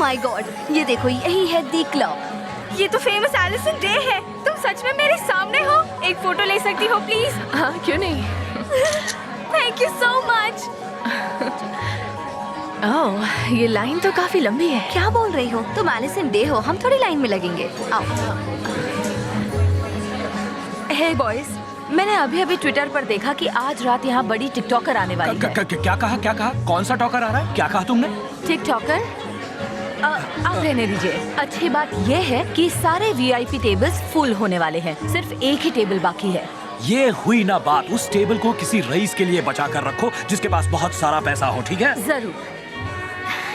My God, ये देखो, यही है दी क्लब। ये तो फेमस एलिसन डे है। तुम सच में मेरे सामने हो? एक फोटो ले सकती हो प्लीज? हाँ, क्यों नहीं। Thank you so much. Oh, ये लाइन तो काफी लंबी है। क्या बोल रही हो? तुम एलिसन डे हो, हम थोड़ी लाइन में लगेंगे। आओ। हे बॉयज, मैंने अभी ट्विटर पर देखा कि आज रात यहाँ बड़ी टिकटॉकर आने वाली है। क्या कहा? कौन सा टॉकर आ रहा है? क्या कहा तुमने? टिकटॉकर? आप रहने दीजिए। अच्छी बात ये है कि सारे वीआईपी टेबल्स फुल होने वाले हैं, सिर्फ एक ही टेबल बाकी है। ये हुई ना बात। उस टेबल को किसी रईस के लिए बचा कर रखो जिसके पास बहुत सारा पैसा हो, ठीक है? जरूर।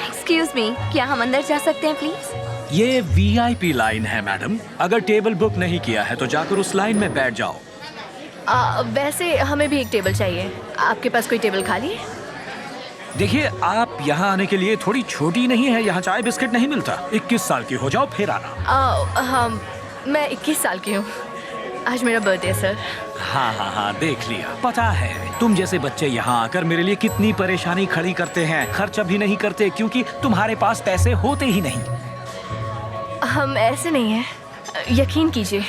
एक्सक्यूज मी, क्या हम अंदर जा सकते हैं प्लीज? ये वीआईपी लाइन है मैडम। अगर टेबल बुक नहीं किया है तो जाकर उस लाइन में बैठ जाओ। वैसे हमें भी एक टेबल चाहिए। आपके पास कोई टेबल खाली है? देखिए, आप यहाँ आने के लिए थोड़ी छोटी नहीं है। यहाँ चाय बिस्किट नहीं मिलता। 21 साल की हो जाओ फिर आना। हाँ, मैं 21 साल की हूँ। आज मेरा बर्थडे है सर। हाँ, देख लिया। पता है तुम जैसे बच्चे यहाँ आकर मेरे लिए कितनी परेशानी खड़ी करते हैं। खर्च भी नहीं करते क्योंकि तुम्हारे पास पैसे होते ही नहीं। हम ऐसे नहीं हैं, यकीन कीजिए।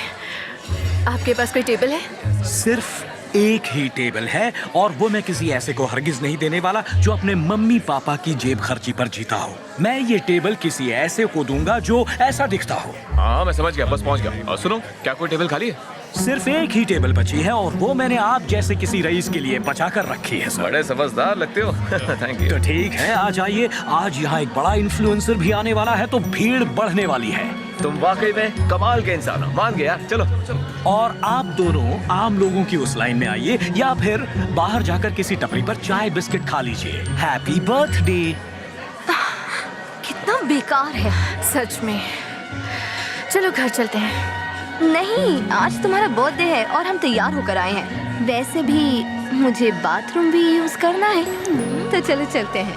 आपके पास कोई टेबल है? सिर्फ एक ही टेबल है और वो मैं किसी ऐसे को हरगिज नहीं देने वाला जो अपने मम्मी पापा की जेब खर्ची पर जीता हो। मैं ये टेबल किसी ऐसे को दूंगा जो ऐसा दिखता हो। हाँ, मैं समझ गया, बस पहुंच गया। और सुनो, क्या कोई टेबल खाली है? सिर्फ एक ही टेबल बची है और वो मैंने आप जैसे किसी रईस के लिए बचा कर रखी है सर। बड़े समझदार लगते हो। Thank you. तो ठीक है, आ जाइए। आज यहाँ एक बड़ा इन्फ्लुएंसर भी आने वाला है तो भीड़ बढ़ने वाली है। तुम वाकई में कमाल के इंसान हो। मान गया। चलो। और आप दोनों आम लोगों की उस लाइन में आइए या फिर बाहर जाकर किसी टपरी पर चाय बिस्किट खा लीजिए। Happy birthday. कितना बेकार है। सच में। चलो घर चलते हैं। नहीं, आज तुम्हारा बर्थडे है और हम तैयार होकर आए हैं। वैसे भी मुझे बाथरूम भी यूज करना है, तो चलो चलते हैं।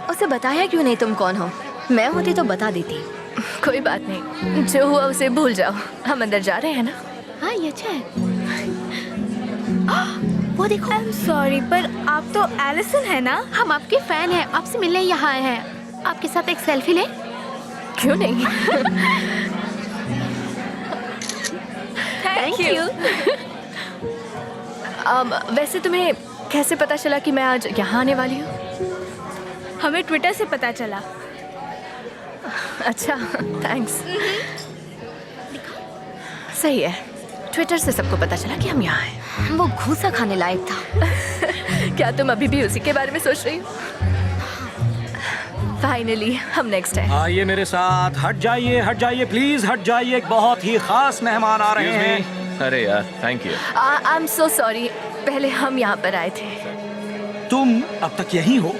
उसे बताया क्यों नहीं तुम कौन हो? मैं होती तो बता देती। कोई बात नहीं, जो हुआ उसे भूल जाओ। हम अंदर जा रहे हैं ना? हाँ, ये अच्छा है। वो देखो। आई एम सॉरी, पर आप तो एलिसन है ना? हम आपके फैन हैं, आपसे मिलने यहाँ आए हैं। आपके साथ एक सेल्फी लें? क्यों नहीं? Thank you. वैसे तुम्हें कैसे पता चला कि मैं आज यहाँ आने वाली हूँ? हमें ट्विटर से पता चला। अच्छा, थैंक्स। सही है, ट्विटर से सबको पता चला कि हम यहाँ हैं। वो घूसा खाने लायक था। क्या तुम अभी भी उसी के बारे में सोच रही हो? फाइनली हम नेक्स्ट है। आइए मेरे साथ। हट जाइए प्लीज, हट जाइए। एक बहुत ही खास मेहमान आ रहे हैं। अरे यार, thank you. I am so sorry, पहले हम यहाँ पर आए थे। तुम अब तक यहीं हो?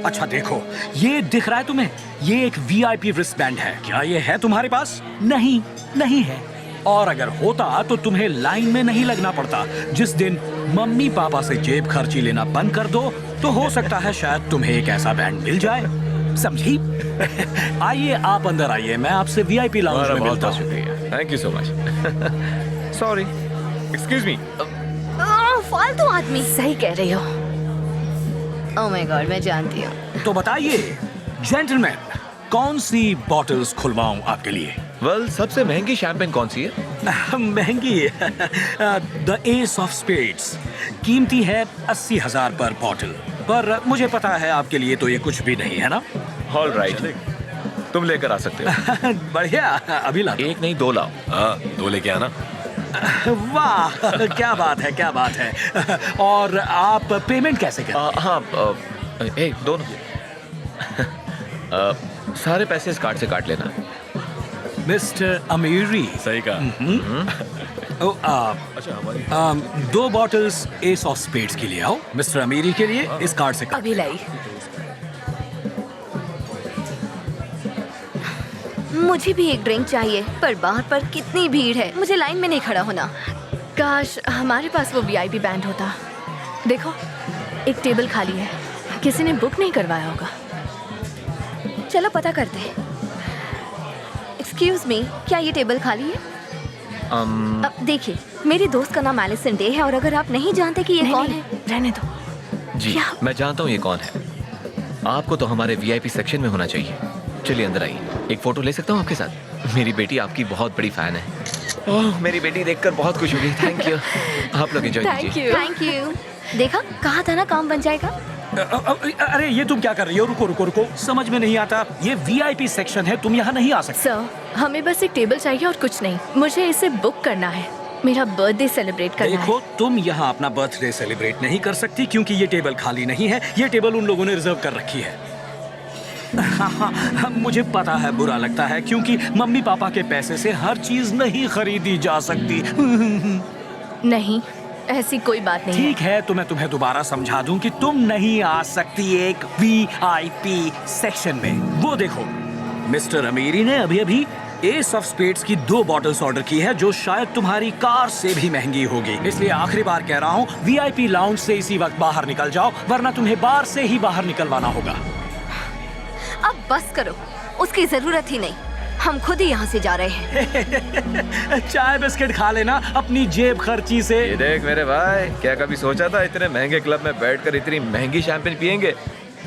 अच्छा देखो, ये दिख रहा है तुम्हें? ये एक वीआईपी रिस्टबैंड है। क्या ये है तुम्हारे पास? नहीं है। और अगर होता तो तुम्हें लाइन में नहीं लगना पड़ता। जिस दिन मम्मी पापा से जेब खर्ची लेना बंद कर दो तो हो सकता है शायद तुम्हें एक ऐसा बैंड मिल जाए। समझी? आइए, आप अंदर आइए। मैं आपसे वीआईपी लाउंज में मिलता हूँ। शुक्रिया। Thank you so much. Sorry, excuse me. फालतू आदमी। सही कह रही हो। ओह माय गॉड, मैं जानती हूँ। तो बताइए जेंटलमैन, कौन सी बॉटल्स खुलवाऊं आपके लिए? वेल, सबसे महंगी शैंपेन कौन सी है? महंगी है द एस ऑफ स्पेड्स। कीमती है 80,000 पर बॉटल। पर मुझे पता है आपके लिए तो ये कुछ भी नहीं है ना? ऑल राइट, तुम लेकर आ सकते हो। बढ़िया, अभी ला। एक नहीं, 2 लाओ। हाँ, 2 लेके आना। वाह, क्या बात है। और आप पेमेंट कैसे करें? हाँ, दोनों। सारे पैसे इस कार्ड से काट लेना। मिस्टर अमीरी। सही कहा। अच्छा, हमारी 2 बॉटल्स एस ऑफ स्पेड्स के लिए आओ। मिस्टर अमीरी के लिए इस कार्ड से अभी लाई। मुझे भी एक ड्रिंक चाहिए, पर बाहर पर कितनी भीड़ है, मुझे लाइन में नहीं खड़ा होना। काश हमारे पास वो वीआईपी बैंड होता। देखो, एक टेबल खाली है, किसी ने बुक नहीं करवाया होगा। चलो पता करते हैं। एक्सक्यूज मी, क्या ये टेबल खाली है? अब देखिए, मेरी दोस्त का नाम एलिसन डे है और अगर आप नहीं जानते कि ये कौन है। रहने दो। जी, क्या? मैं जानता हूँ ये कौन है। आपको तो हमारे वीआईपी सेक्शन में होना चाहिए। चलिए अंदर आइए, एक फोटो ले सकता हूँ आपके साथ? मेरी बेटी आपकी बहुत बड़ी फैन है। ओह, मेरी बेटी देखकर बहुत खुश होगी। Thank you. आप लोग एंजॉय कीजिए। Thank you. देखा, कहा था ना काम बन जाएगा। अरे ये तुम क्या कर रही हो? रुको रुको रुको, समझ में नहीं आता। ये वीआईपी सेक्शन है, तुम यहाँ नहीं आ सकते। सर, हमें बस एक टेबल चाहिए और कुछ नहीं। मुझे इसे बुक करना है, मेरा बर्थडे सेलिब्रेट करना देखो, है। तुम यहाँ अपना बर्थडे सेलिब्रेट नहीं कर सकती क्योंकि ये टेबल खाली नहीं है। ये टेबल उन लोगों ने रिजर्व कर रखी है। मुझे पता है बुरा लगता है क्योंकि मम्मी पापा के पैसे से हर चीज नहीं खरीदी जा सकती। नहीं, ऐसी कोई बात नहीं है। ठीक है, तो मैं तुम्हें दोबारा समझा दूं कि तुम नहीं आ सकती एक वीआईपी सेक्शन में। वो देखो, मिस्टर अमीरी ने अभी अभी एस ऑफ स्पेड्स की 2 बॉटल्स ऑर्डर की है जो शायद तुम्हारी कार से भी महंगी होगी। इसलिए आखिरी बार कह रहा हूँ, वीआईपी लाउंज से इसी वक्त बाहर निकल जाओ, वरना तुम्हें बार से ही बाहर निकलवाना होगा। अब बस करो, उसकी जरूरत ही नहीं, हम खुद ही यहाँ से जा रहे हैं। चाय बिस्किट खा लेना अपनी जेब खर्ची से। ये देख मेरे भाई, क्या कभी सोचा था इतने महंगे क्लब में बैठकर इतनी महंगी शैंपेन पियेंगे?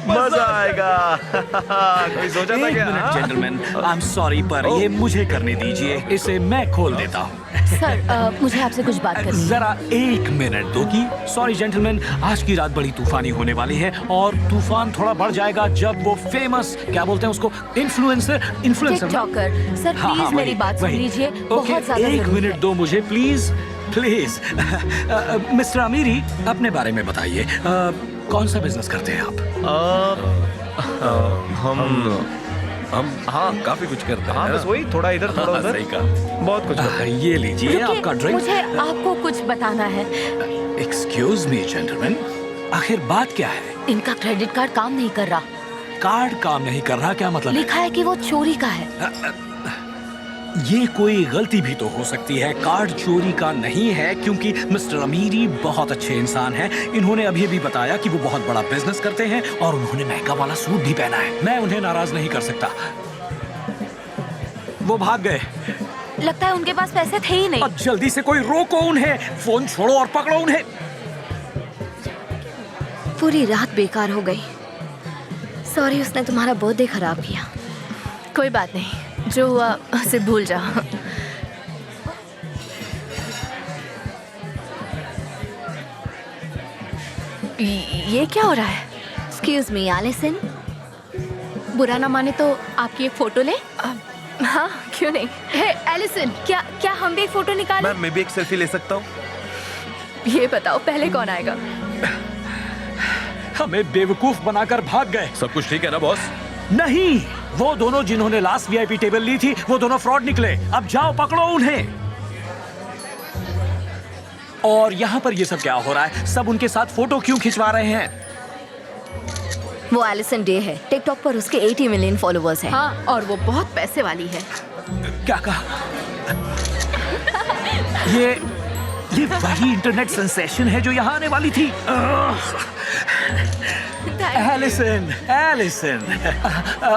मजा आएगा। कोई सोचा था एक क्या? Minute gentleman, I am sorry पर ये मुझे करने दीजिए, इसे मैं खोल देता हूँ। सर, मुझे आपसे कुछ बात करनी है। जरा 1 मिनट दो की। सॉरी जेंटलमैन, आज की रात बड़ी तूफानी होने वाली है और तूफान थोड़ा बढ़ जाएगा जब वो फेमस, क्या बोलते हैं उसको, इन्फ्लुएंसर टिकटॉकर। सर हाँ, प्लीज मेरी बात सुन लीजिए, बहुत ज्यादा 1 जरूरी मिनट है। दो मुझे प्लीज प्लीज। मिस्टर अमीरी, अपने बारे में बताइए, कौन सा बिजनेस करते हैं आप? हम हाँ काफी कुछ करते हैं। हाँ, बस वही थोड़ा इधर थोड़ा उधर। सही कहा। बहुत कुछ करते हैं। ये लीजिए रुकिए, आपका ड्रिंक। मुझे आपको कुछ बताना है। एक्सक्यूज मी जेंटलमैन, आखिर बात क्या है? इनका क्रेडिट कार्ड काम नहीं कर रहा। कार्ड काम नहीं कर रहा, क्या मतलब? लिखा है कि वो चोरी का है। ये कोई गलती भी तो हो सकती है। कार्ड चोरी का नहीं है क्योंकि मिस्टर अमीरी बहुत अच्छे इंसान हैं। इन्होंने अभी अभी बताया कि वो बहुत बड़ा बिजनेस करते हैं और उन्होंने महंगा वाला सूट भी पहना है। मैं उन्हें नाराज नहीं कर सकता। वो भाग गए। लगता है उनके पास पैसे थे ही नहीं। अब जल्दी से कोई रोको उन्हें, फोन छोड़ो और पकड़ो उन्हें। पूरी रात बेकार हो गई। सॉरी, उसने तुम्हारा बर्थडे खराब किया। कोई बात नहीं, जो हुआ उसे भूल जाओ। ये क्या हो रहा है? Excuse me Allison. बुरा ना माने तो आपकी एक फोटो ले। हाँ, क्यों नहीं। हे एलिसन, क्या हम भी एक फोटो निकालें? मैं भी एक सेल्फी ले सकता हूँ? ये बताओ पहले कौन आएगा? हमें बेवकूफ बनाकर भाग गए। सब कुछ ठीक है ना बॉस? नहीं, वो दोनों जिन्होंने लास्ट वीआईपी टेबल ली थी, वो दोनों फ्रॉड निकले। अब जाओ पकड़ो उन्हें। और यहाँ पर ये सब क्या हो रहा है? सब उनके साथ फोटो क्यों खिंचवा रहे हैं? वो एलिसन डे है, टिकटॉक पर उसके 80 मिलियन फॉलोअर्स हैं। हाँ, और वो बहुत पैसे वाली है। क्या कहा? ये वही इंटरनेट सेंसेशन है जो यहाँ आने वाली थी। एलिसन,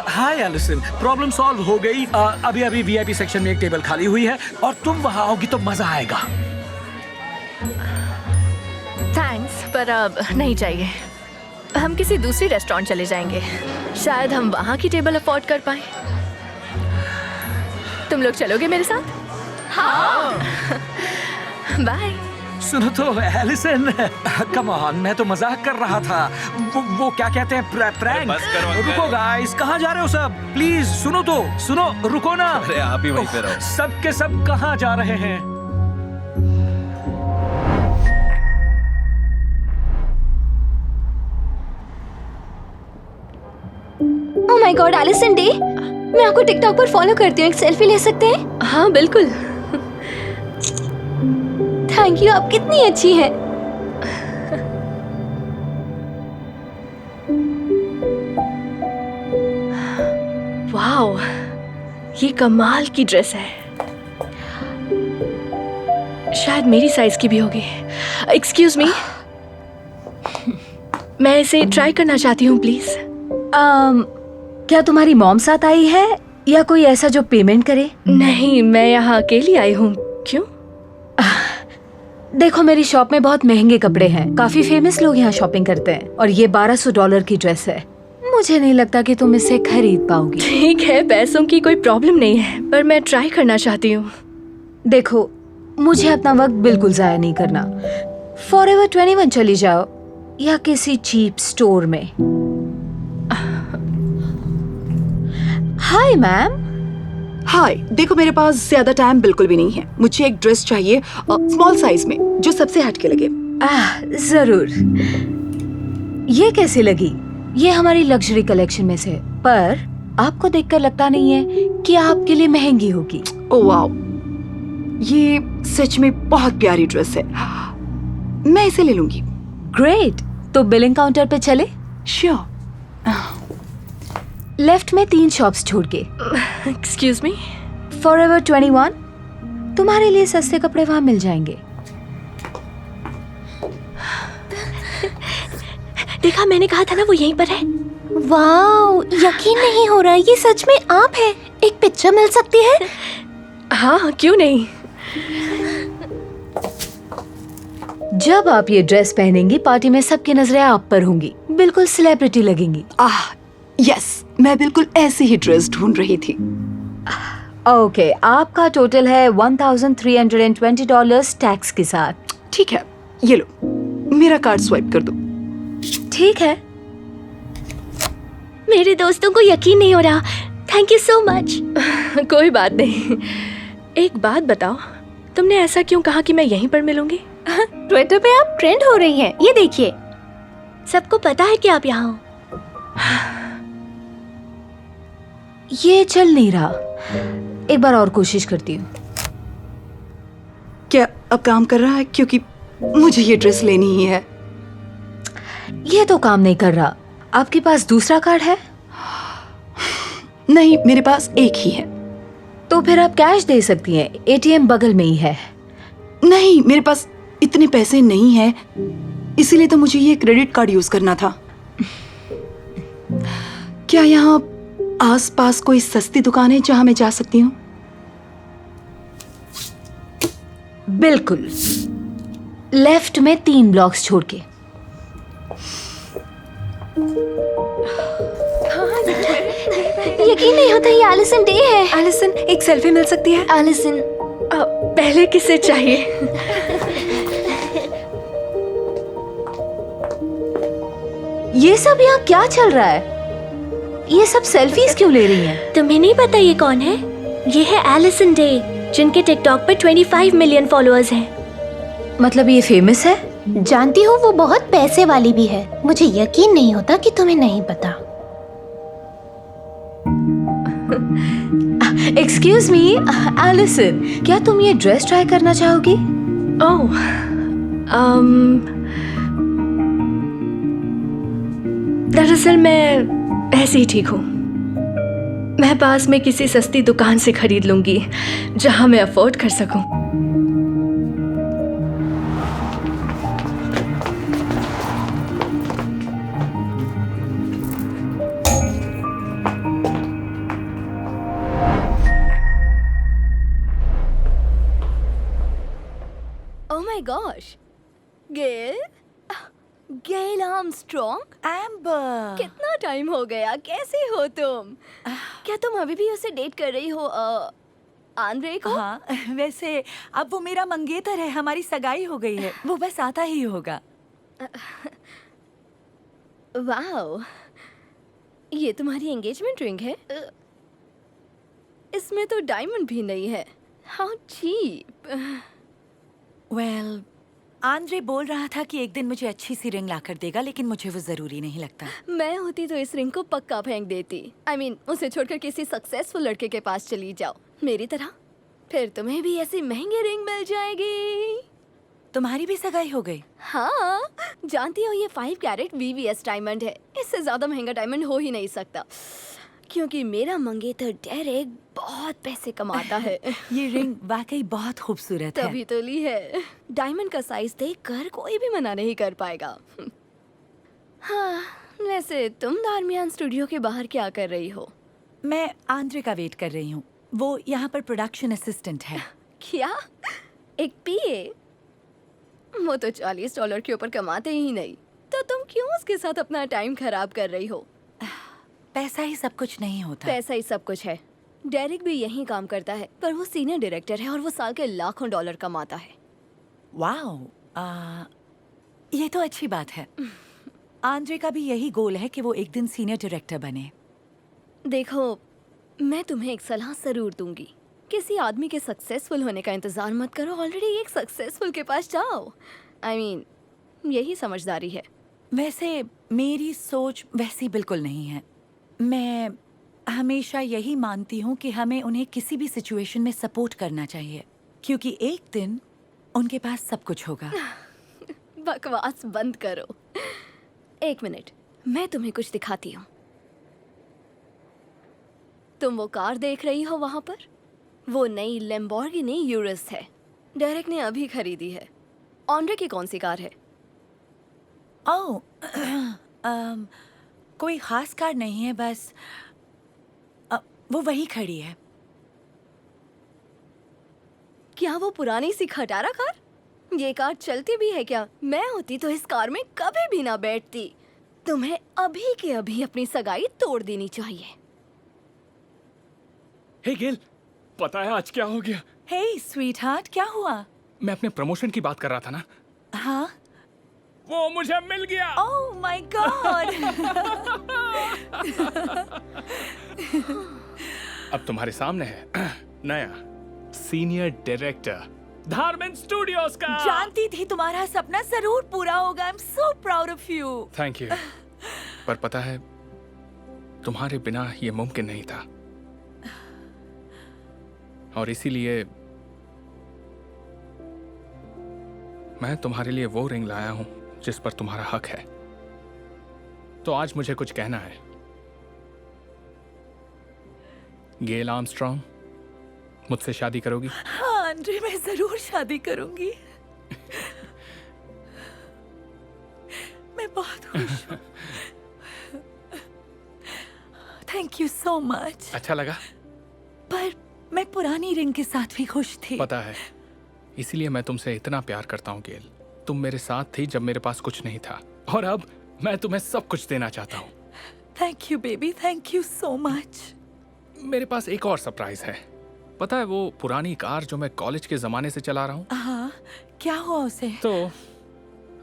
हाय एलिसन, प्रॉब्लम सॉल्व हो गई। अभी अभी वीआईपी सेक्शन में एक टेबल खाली हुई है और तुम वहाँ आओगी तो मजा आएगा। थैंक्स, पर अब नहीं चाहिए। हम किसी दूसरी रेस्टोरेंट चले जाएंगे, शायद हम वहाँ की टेबल अफोर्ड कर पाए। तुम लोग चलोगे मेरे साथ? हाँ। बाय। सुनो तो एलिसन, कम ऑन, मैं तो मजाक कर रहा था। वो क्या कहते हैं, प्रैंक। बस करो अंकल। रुको गाइस, कहाँ जा रहे हो सब? प्लीज सुनो तो, सुनो, रुको ना। अरे आप ही वहीं पे रहो। सब के सब कहाँ जा रहे हैं? Oh my god, Allison Day, मैं आपको टिकटॉक पर फॉलो करती हूँ, एक सेल्फी ले सकते हैं? हाँ बिल्कुल। थैंक यू, आप कितनी अच्छी हैं। वाओ, ये कमाल की ड्रेस है। शायद मेरी साइज की भी होगी। एक्सक्यूज मी, मैं इसे ट्राई करना चाहती हूँ प्लीज। क्या तुम्हारी मॉम साथ आई है या कोई ऐसा जो पेमेंट करे? नहीं, मैं यहाँ अकेली आई हूँ। क्यों? देखो, मेरी शॉप में बहुत महंगे कपड़े हैं, काफी फेमस लोग यहाँ शॉपिंग करते हैं और ये $1200 की ड्रेस है। मुझे नहीं लगता कि तुम इसे खरीद पाओगी। ठीक है, पैसों की कोई प्रॉब्लम नहीं है, पर मैं ट्राई करना चाहती हूँ। देखो, मुझे अपना वक्त बिल्कुल जाया नहीं करना। फॉरएवर 21 चली जाओ या किसी चीप स्टोर में। Hi ma'am. हाय, देखो मेरे पास ज्यादा टाइम बिल्कुल भी नहीं है। मुझे एक ड्रेस चाहिए स्मॉल साइज में, जो सबसे हटके लगे। जरूर। ये कैसी लगी? ये हमारी लग्जरी कलेक्शन में से है, पर आपको देखकर लगता नहीं है कि आपके लिए महंगी होगी। ओह वाओ, ये सच में बहुत प्यारी ड्रेस है, मैं इसे ले लूंगी। ग्रेट, तो बिलिंग काउंटर पे चले? श्योर। लेफ्ट में 3 शॉप्स छोड़ के। Excuse me. फॉरएवर 21, तुम्हारे लिए सस्ते कपड़े वहां मिल जाएंगे। देखा, मैंने कहा था ना वो यहीं पर है। वाओ, यकीन नहीं हो रहा, ये सच में आप हैं। एक पिक्चर मिल सकती है? हाँ, क्यों नहीं। जब आप ये ड्रेस पहनेंगी, पार्टी में सबकी नजरें आप पर होंगी, बिल्कुल सेलिब्रिटी लगेंगी। यस, मैं बिल्कुल ऐसी ही ड्रेस ढूंढ रही थी। ओके, आपका टोटल है $1,320 टैक्स के साथ। ठीक है, ये लो, मेरा कार्ड स्वाइप कर दो। ठीक है। मेरे दोस्तों को यकीन नहीं हो रहा। Thank you so much. कोई बात नहीं। एक बात बताओ, तुमने ऐसा क्यों कहा कि मैं यहीं पर मिलूंगी? ट्विटर पे आप ट्रेंड हो रही हैं, ये देखिए। सबको पता है कि आप यहाँ हो। ये चल नहीं रहा, एक बार और कोशिश करती हूँ। क्या अब काम कर रहा है? क्योंकि मुझे ये ड्रेस लेनी ही है। ये तो काम नहीं कर रहा। आपके पास दूसरा कार्ड है? नहीं, मेरे पास एक ही है। तो फिर आप कैश दे सकती हैं, एटीएम बगल में ही है। नहीं, मेरे पास इतने पैसे नहीं हैं, इसीलिए तो मुझे ये क्रेडिट कार्ड यूज करना था। क्या यहाँ आसपास कोई सस्ती दुकान है जहां मैं जा सकती हूँ? बिल्कुल, लेफ्ट में 3 ब्लॉक्स छोड़ के। यकीन नहीं होता, ये एलिसन डे है। एलिसन, एक सेल्फी मिल सकती है? एलिसन, पहले किसे चाहिए? ये सब यहाँ क्या चल रहा है? ये सब सेल्फीज क्यों ले रही हैं? तुम्हें नहीं पता ये कौन है? ये है एलिसन डे, जिनके टिकटॉक पर 25 मिलियन फॉलोअर्स हैं। मतलब ये फेमस है? जानती हो, वो बहुत पैसे वाली भी है। मुझे यकीन नहीं होता कि तुम्हें नहीं पता। एक्सक्यूज मी एलिसन, क्या तुम ये ड्रेस ट्राई करना चाहोगी? ओह, दरअसल मैं ऐसे ही ठीक हूँ। मैं पास में किसी सस्ती दुकान से खरीद लूंगी जहां मैं अफोर्ड कर सकूं। Oh my gosh, Gail, Gail Armstrong. Amber, कितना टाइम हो गया, कैसे हो तुम? क्या तुम अभी भी उसे डेट कर रही हो, आंद्रे को? हाँ, वैसे अब वो मेरा मंगेतर है, हमारी सगाई हो गई है, वो बस आता ही होगा। वाओ, ये तुम्हारी एंगेजमेंट रिंग है? इसमें तो डायमंड भी नहीं है। How cheap. वेल, आंद्रे बोल रहा था कि एक दिन मुझे अच्छी सी रिंग लाकर देगा, लेकिन मुझे वो जरूरी नहीं लगता। मैं होती तो इस रिंग को पक्का फेंक देती। I mean, उसे छोड़कर किसी सक्सेसफुल लड़के के पास चली जाओ, मेरी तरह। फिर तुम्हें भी ऐसी महंगी रिंग मिल जाएगी। तुम्हारी भी सगाई हो गई? हाँ, जानती हो, ये 5 कैरेट VVS डायमंड है। इससे ज्यादा महंगा डायमंड हो ही नहीं सकता, क्योंकि मेरा मंगेतर डेरेक बहुत पैसे कमाता है। ये रिंग वाकई बहुत खूबसूरत है। तभी तो ली है। डायमंड का साइज देखकर कोई भी मना नहीं कर पाएगा। हाँ, वैसे तुम दारमियान स्टूडियो के बाहर क्या कर रही हो? मैं आंद्रे का वेट कर रही हूँ। वो यहाँ पर प्रोडक्शन असिस्टेंट है। क्या? एक PA? वो तो $40 के ऊपर कमाते ही नहीं, तो तुम क्यों उसके साथ अपना टाइम खराब कर रही हो? पैसा ही सब कुछ नहीं होता। पैसा ही सब कुछ है। डेरिक भी यहीं काम करता है, पर वो सीनियर डायरेक्टर है और वो साल के लाखों डॉलर कमाता है। वाओ, ये तो अच्छी बात है। आंद्रे का भी यही गोल है कि वो एक दिन सीनियर डायरेक्टर बने। देखो, मैं तुम्हें एक सलाह जरूर दूंगी। किसी आदमी के सक्सेसफुल होने का इंतजार मत करो, ऑलरेडी एक सक्सेसफुल के पास जाओ। I mean, यही समझदारी है। वैसे मेरी सोच वैसी बिल्कुल नहीं है। मैं हमेशा यही मानती हूँ कि हमें उन्हें किसी भी सिचुएशन में सपोर्ट करना चाहिए, क्योंकि एक दिन उनके पास सब कुछ होगा। बकवास बंद करो। एक मिनट, मैं तुम्हें कुछ दिखाती हूँ। तुम वो कार देख रही हो वहां पर? वो नई लैम्बोर्गिनी यूरस है। डेरेक ने अभी खरीदी है। ऑन्ड्रे की कौन सी कार है? ओह, कोई खास कार नहीं है, बस वो वही खड़ी है। क्या वो पुरानी सी खटारा कार? ये कार चलती भी है क्या? मैं होती तो इस कार में कभी भी ना बैठती। तुम्हें अभी के अभी अपनी सगाई तोड़ देनी चाहिए। हे गेल, पता है आज क्या हो गया? हे स्वीटहार्ट, क्या हुआ? मैं अपने प्रमोशन की बात कर रहा था ना, हाँ? वो मुझे मिल गया। ओह माय गॉड! अब तुम्हारे सामने है नया सीनियर डायरेक्टर धार्मिक स्टूडियोज का। जानती थी तुम्हारा सपना जरूर पूरा होगा। I am so proud of you. Thank you. पर पता है, तुम्हारे बिना ये मुमकिन नहीं था, और इसीलिए मैं तुम्हारे लिए वो रिंग लाया हूं जिस पर तुम्हारा हक है। तो आज मुझे कुछ कहना है। गेल आर्मस्ट्रॉन्ग, मुझसे शादी करोगी? हाँ आंद्रे, मैं जरूर शादी करूंगी। मैं बहुत खुश हूँ। Thank you so much. अच्छा लगा? पर मैं पुरानी रिंग के साथ भी खुश थी। पता है, इसीलिए मैं तुमसे इतना प्यार करता हूँ गेल। तुम मेरे साथ थी जब मेरे पास कुछ नहीं था, और अब मैं तुम्हें सब कुछ देना चाहता हूँ। Thank you baby, thank you so much. मेरे पास एक और सरप्राइज है। पता है, वो पुरानी कार जो मैं कॉलेज के जमाने से चला रहा हूँ, हाँ, क्या हुआ उसे? तो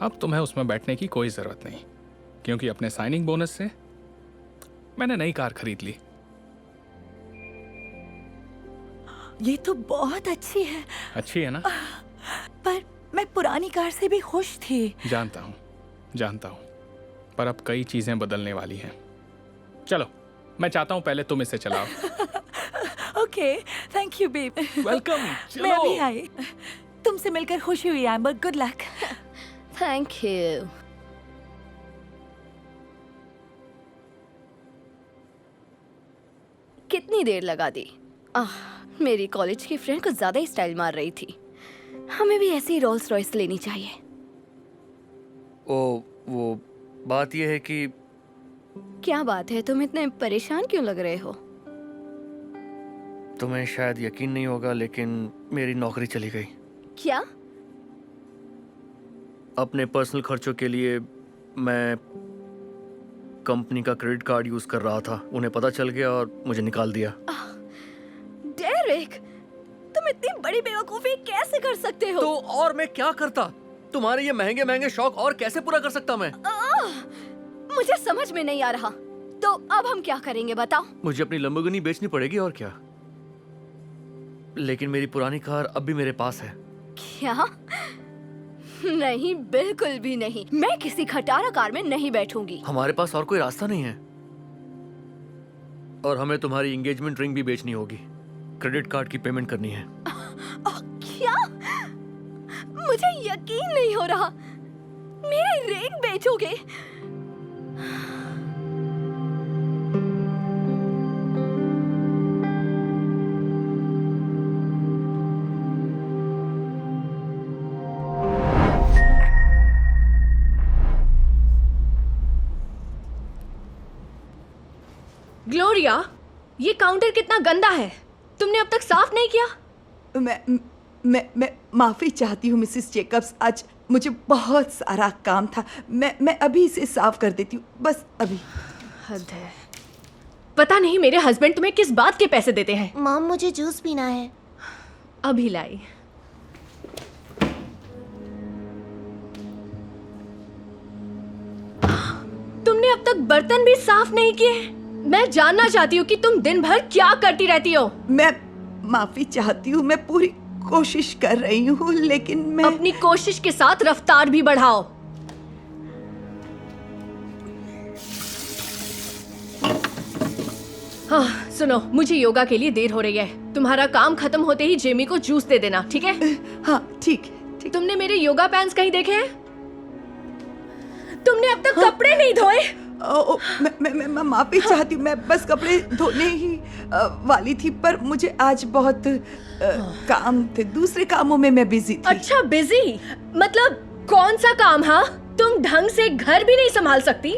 अब तुम्हें उसमें बैठने की कोई जरूरत नहीं, क्योंकि अपने साइनिंग बोनस से मैंने नई कार खरीद ली। ये तो बहुत अच्छी है। अच्छी है ना? पर मैं पुरानी कार से भी खुश थी। जानता हूँ, पर अब कई चीजें बदलने वाली हैं। चलो, मैं चाहता हूँ पहले तुम इसे चलाओ। Okay, thank you baby. Welcome. मैं अभी आई। तुमसे मिलकर खुशी हुई amber, good luck. Thank you. कितनी देर लगा दी? मेरी कॉलेज की फ्रेंड कुछ ज्यादा ही स्टाइल मार रही थी। हमें भी ऐसी रोल्स रॉयस लेनी चाहिए। वो बात यह है कि क्या बात है? तुम इतने परेशान क्यों लग रहे हो? तुम्हें शायद यकीन नहीं होगा, लेकिन मेरी नौकरी चली गई। क्या? अपने पर्सनल खर्चों के लिए मैं कंपनी का क्रेडिट कार्ड यूज कर रहा था। उन्हें पता चल गया और मुझे निकाल दिया। डेरिक, तुम इतनी बड़ी बेवकूफी कैसे कर सकते हो? तो और मैं क्या करता? तुम्हारे ये महंगे महंगे शौक और कैसे पूरा कर सकता मैं? मुझे समझ में नहीं आ रहा। तो अब हम क्या करेंगे बताओ? मुझे अपनी लंबोर्गिनी बेचनी पड़ेगी, और क्या। लेकिन मेरी पुरानी कार अब भी मेरे पास है। क्या? नहीं, बिल्कुल भी नहीं। मैं किसी खटारा कार में नहीं बैठूंगी। हमारे पास और कोई रास्ता नहीं है, और हमें तुम्हारी एंगेजमेंट रिंग भी बेचनी होगी। क्रेडिट कार्ड की पेमेंट करनी है। क्या? मुझे यकीन नहीं हो रहा। मेरी रिंग बेचोगे? ग्लोरिया, ये काउंटर कितना गंदा है। तुमने अब तक साफ नहीं किया? मैं माफ़ी चाहती हूँ मिसेस जेकब्स, आज मुझे बहुत सारा काम था। मैं अभी इसे साफ कर देती हूँ, बस अभी। हद है। पता नहीं मेरे हस्बैंड तुम्हें किस बात के पैसे देते हैं। मॉम मुझे जूस पीना है। अभी लाई। तुमने अब तक बर्तन भी साफ नहीं किए। मैं जानना चाहती हूँ कि तुम दिन भर क्या करती रहती हो। मैं माफी चाहती हूँ, मैं पूरी कोशिश कर रही हूँ, लेकिन मैं अपनी कोशिश के साथ रफ्तार भी बढ़ाओ। हाँ सुनो, मुझे योगा के लिए देर हो रही है। तुम्हारा काम खत्म होते ही जेमी को जूस दे देना, ठीक है? हाँ ठीक ठीक। तुमने मेरे योगा पैंट्स कहीं देखे हैं? तुमने अब तक कपड़े नहीं धोए? मैं माफी चाहती हूँ, मैं बस कपड़े धोने ही वाली थी, पर मुझे आज बहुत काम थे, दूसरे कामों में मैं बिजी थी। अच्छा बिजी? मतलब कौन सा काम? हाँ, तुम ढंग से घर भी नहीं संभाल सकती?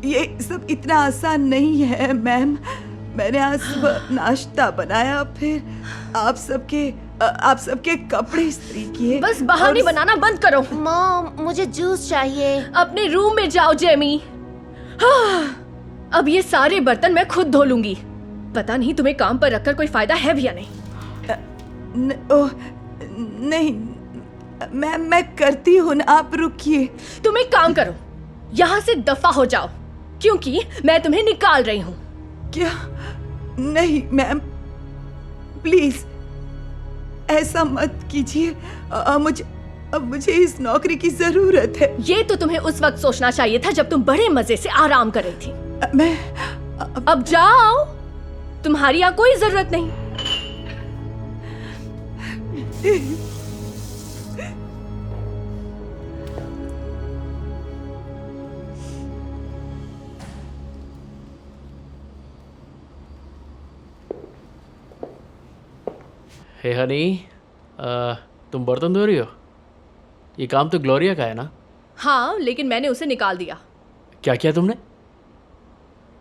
ये सब इतना आसान नहीं है मैम। मैंने आज सुबह नाश्ता बनाया, फिर आप सबके कपड़े इस्त्री किए। बस बहाने बनाना बंद करो। मॉम मुझे जूस चाहिए। अपने रूम में जाओ जेमी। हाँ, अब ये सारे बर्तन मैं खुद धो लूंगी। पता नहीं तुम्हें काम पर रखकर कोई फायदा है भी या नहीं। नहीं मैम, मैं करती हूँ ना, आप रुकिए। तुम एक काम करो, यहाँ से दफा हो जाओ, क्योंकि मैं तुम्हें निकाल रही हूँ। क्या? नहीं मैम, प्लीज ऐसा मत कीजिए। मुझे इस नौकरी की जरूरत है। ये तो तुम्हें उस वक्त सोचना चाहिए था जब तुम बड़े मजे से आराम कर रही थी। मैं अब जाओ, तुम्हारी यहाँ कोई जरूरत नहीं। हे हनी, तुम बर्तन धो रही हो? ये काम तो ग्लोरिया का है ना? हाँ, लेकिन मैंने उसे निकाल दिया। क्या किया तुमने?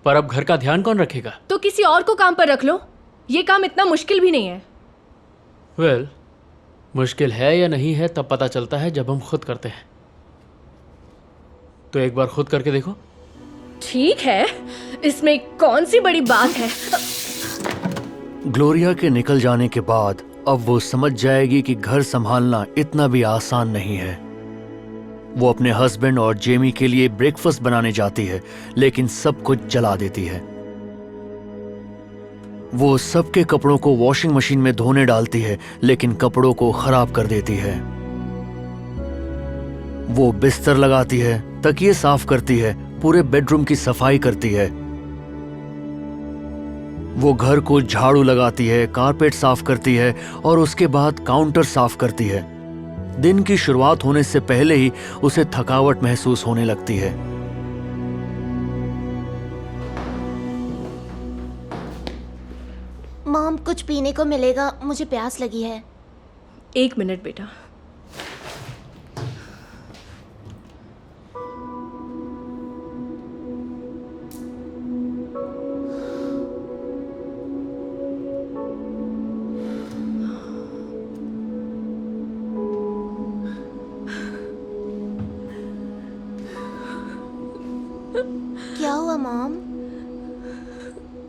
पर अब घर का ध्यान कौन रखेगा? तो किसी और को काम पर रख लो। ये काम इतना मुश्किल भी नहीं है। वेल, मुश्किल है या नहीं है तब पता चलता है जब हम खुद करते हैं। तो एक बार खुद करके देखो। ठीक है, इसमें कौन सी बड़ी बात है? ग्लोरिया के निकल जाने के बाद अब वो समझ जाएगी कि घर संभालना इतना भी आसान नहीं है। वो अपने हस्बैंड और जेमी के लिए ब्रेकफास्ट बनाने जाती है, लेकिन सब कुछ जला देती है। वो सबके कपड़ों को वॉशिंग मशीन में धोने डालती है, लेकिन कपड़ों को खराब कर देती है। वो बिस्तर लगाती है, तकिए साफ करती है, पूरे बेडरूम की सफाई करती है। वो घर को झाड़ू लगाती है, कारपेट साफ करती है और उसके बाद काउंटर साफ करती है। दिन की शुरुआत होने से पहले ही उसे थकावट महसूस होने लगती है। मॉम कुछ पीने को मिलेगा? मुझे प्यास लगी है। 1 मिनट बेटा। क्या हुआ मॉम?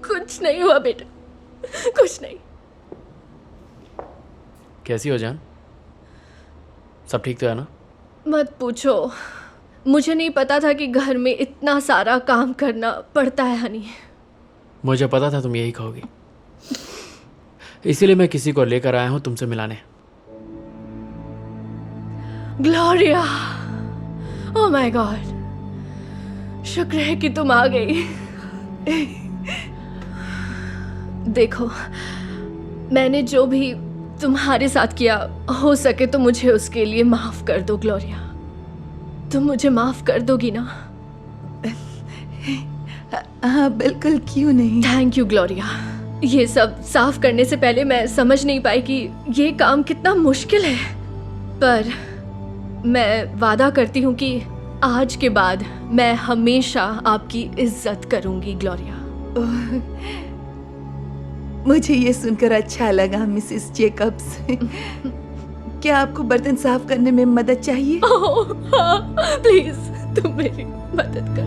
कुछ नहीं हुआ बेटा, कुछ नहीं। कैसी हो जान? सब ठीक तो है ना? मत पूछो, मुझे नहीं पता था कि घर में इतना सारा काम करना पड़ता है हनी। मुझे पता था तुम यही कहोगी, इसीलिए मैं किसी को लेकर आया हूं तुमसे मिलाने। ग्लोरिया, ओह माय गॉड, शुक्र है कि तुम आ गई। देखो, मैंने जो भी तुम्हारे साथ किया, हो सके तो मुझे उसके लिए माफ कर दो ग्लोरिया। तुम मुझे माफ कर दोगी ना? हाँ बिल्कुल, क्यों नहीं। Thank you Gloria. ये सब साफ करने से पहले मैं समझ नहीं पाई कि ये काम कितना मुश्किल है, पर मैं वादा करती हूँ कि आज के बाद मैं हमेशा आपकी इज्जत करूंगी ग्लोरिया। मुझे ये सुनकर अच्छा लगा मिसेस जेकब्स। क्या आपको बर्तन साफ करने में मदद चाहिए? ओह हाँ, प्लीज तुम मेरी मदद कर।